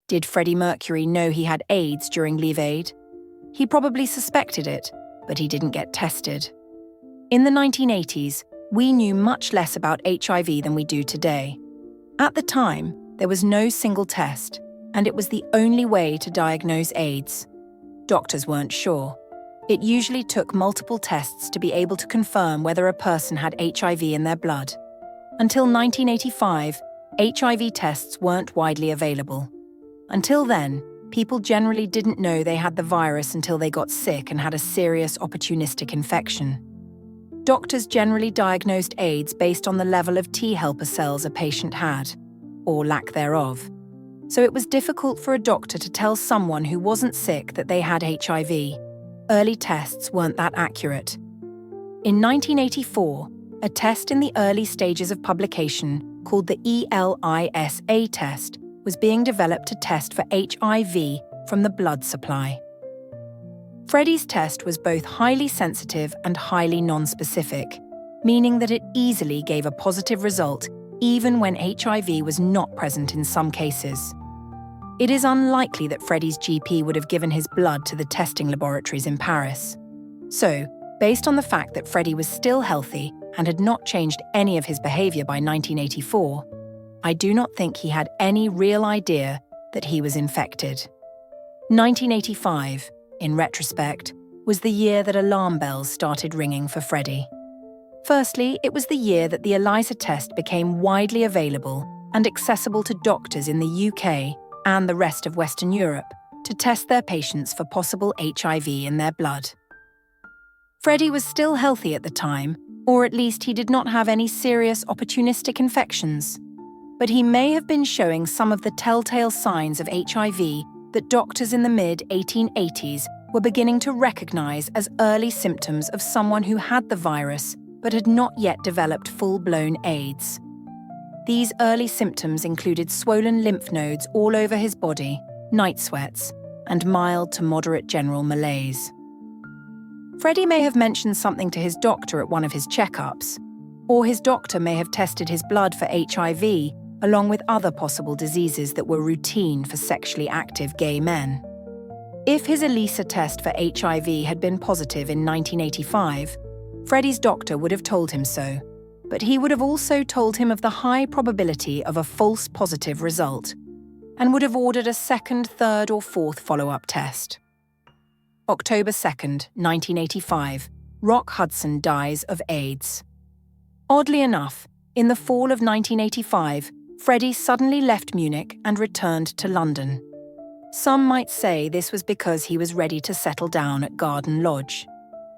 Did Freddie Mercury know he had AIDS during Live Aid? He probably suspected it, but he didn't get tested. In the 1980s, we knew much less about HIV than we do today. At the time, there was no single test, and it was the only way to diagnose AIDS. Doctors weren't sure. It usually took multiple tests to be able to confirm whether a person had HIV in their blood. Until 1985, HIV tests weren't widely available. Until then, people generally didn't know they had the virus until they got sick and had a serious opportunistic infection. Doctors generally diagnosed AIDS based on the level of T helper cells a patient had, or lack thereof. So it was difficult for a doctor to tell someone who wasn't sick that they had HIV. Early tests weren't that accurate. In 1984, a test in the early stages of publication called the ELISA test was being developed to test for HIV from the blood supply. Freddie's test was both highly sensitive and highly non-specific, meaning that it easily gave a positive result even when HIV was not present in some cases. It is unlikely that Freddie's GP would have given his blood to the testing laboratories in Paris. So, based on the fact that Freddie was still healthy and had not changed any of his behavior by 1984, I do not think he had any real idea that he was infected. 1985, in retrospect, was the year that alarm bells started ringing for Freddie. Firstly, it was the year that the ELISA test became widely available and accessible to doctors in the UK and the rest of Western Europe to test their patients for possible HIV in their blood. Freddie was still healthy at the time, or at least he did not have any serious opportunistic infections. But he may have been showing some of the telltale signs of HIV that doctors in the mid-1880s were beginning to recognize as early symptoms of someone who had the virus but had not yet developed full-blown AIDS. These early symptoms included swollen lymph nodes all over his body, night sweats, and mild to moderate general malaise. Freddie may have mentioned something to his doctor at one of his checkups, or his doctor may have tested his blood for HIV along with other possible diseases that were routine for sexually active gay men. If his ELISA test for HIV had been positive in 1985, Freddie's doctor would have told him so, but he would have also told him of the high probability of a false positive result, and would have ordered a second, third, or fourth follow-up test. October 2nd, 1985, Rock Hudson dies of AIDS. Oddly enough, in the fall of 1985, Freddie suddenly left Munich and returned to London. Some might say this was because he was ready to settle down at Garden Lodge.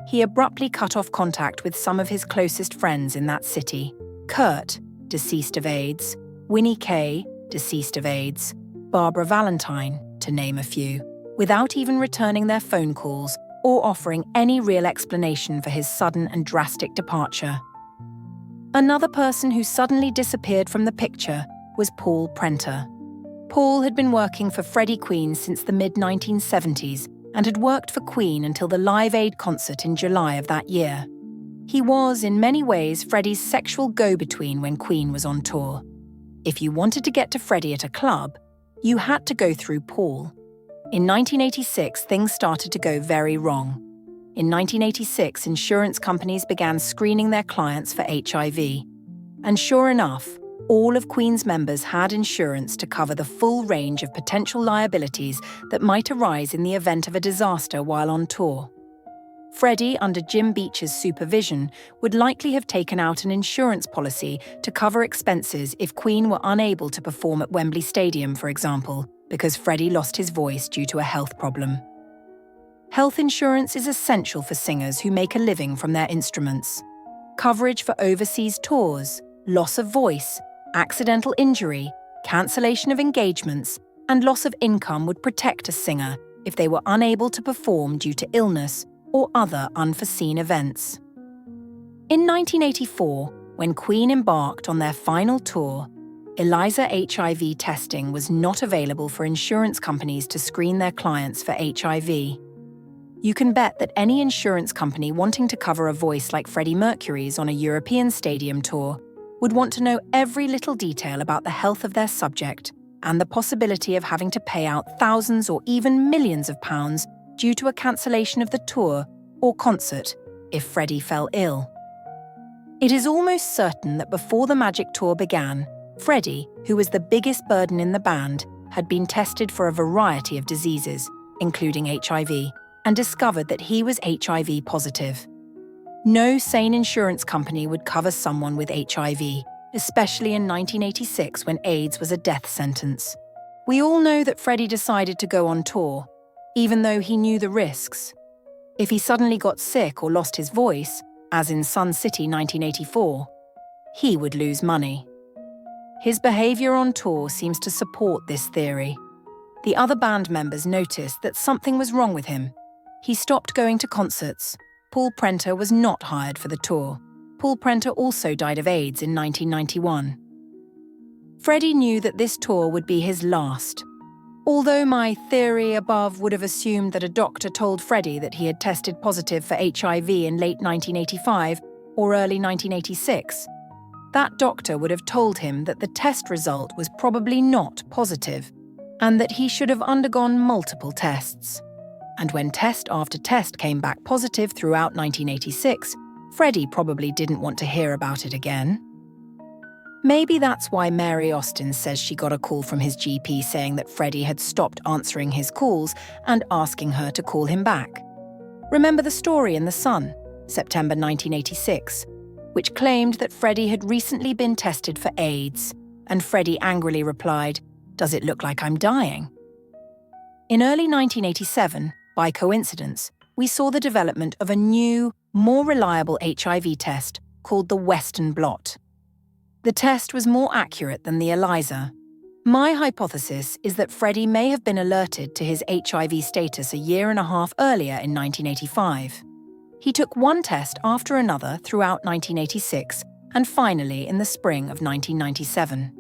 He abruptly cut off contact with some of his closest friends in that city: Kurt, deceased of AIDS, Winnie Kay, deceased of AIDS, Barbara Valentine, to name a few, without even returning their phone calls or offering any real explanation for his sudden and drastic departure. Another person who suddenly disappeared from the picture was Paul Prenter. Paul had been working for Freddie Queen since the mid-1970s and had worked for Queen until the Live Aid concert in July of that year. He was, in many ways, Freddie's sexual go-between when Queen was on tour. If you wanted to get to Freddie at a club, you had to go through Paul. In 1986, things started to go very wrong. In 1986, insurance companies began screening their clients for HIV. And sure enough, all of Queen's members had insurance to cover the full range of potential liabilities that might arise in the event of a disaster while on tour. Freddie, under Jim Beach's supervision, would likely have taken out an insurance policy to cover expenses if Queen were unable to perform at Wembley Stadium, for example, because Freddie lost his voice due to a health problem. Health insurance is essential for singers who make a living from their instruments. Coverage for overseas tours, loss of voice, accidental injury, cancellation of engagements, and loss of income would protect a singer if they were unable to perform due to illness or other unforeseen events. In 1984, when Queen embarked on their final tour, ELISA HIV testing was not available for insurance companies to screen their clients for HIV. You can bet that any insurance company wanting to cover a voice like Freddie Mercury's on a European stadium tour would want to know every little detail about the health of their subject, and the possibility of having to pay out thousands or even millions of pounds due to a cancellation of the tour or concert if Freddie fell ill. It is almost certain that before the Magic Tour began, Freddie, who was the biggest burden in the band, had been tested for a variety of diseases, including HIV, and discovered that he was HIV positive. No sane insurance company would cover someone with HIV, especially in 1986 when AIDS was a death sentence. We all know that Freddie decided to go on tour, even though he knew the risks. If he suddenly got sick or lost his voice, as in Sun City 1984, he would lose money. His behaviour on tour seems to support this theory. The other band members noticed that something was wrong with him. He stopped going to concerts. Paul Prenter was not hired for the tour. Paul Prenter also died of AIDS in 1991. Freddie knew that this tour would be his last. Although my theory above would have assumed that a doctor told Freddie that he had tested positive for HIV in late 1985 or early 1986, that doctor would have told him that the test result was probably not positive and that he should have undergone multiple tests. And when test after test came back positive throughout 1986, Freddie probably didn't want to hear about it again. Maybe that's why Mary Austin says she got a call from his GP saying that Freddie had stopped answering his calls and asking her to call him back. Remember the story in The Sun, September 1986, which claimed that Freddie had recently been tested for AIDS, and Freddie angrily replied, "Does it look like I'm dying?" In early 1987, by coincidence, we saw the development of a new, more reliable HIV test called the Western blot. The test was more accurate than the ELISA. My hypothesis is that Freddie may have been alerted to his HIV status a year and a half earlier in 1985. He took one test after another throughout 1986 and finally in the spring of 1997.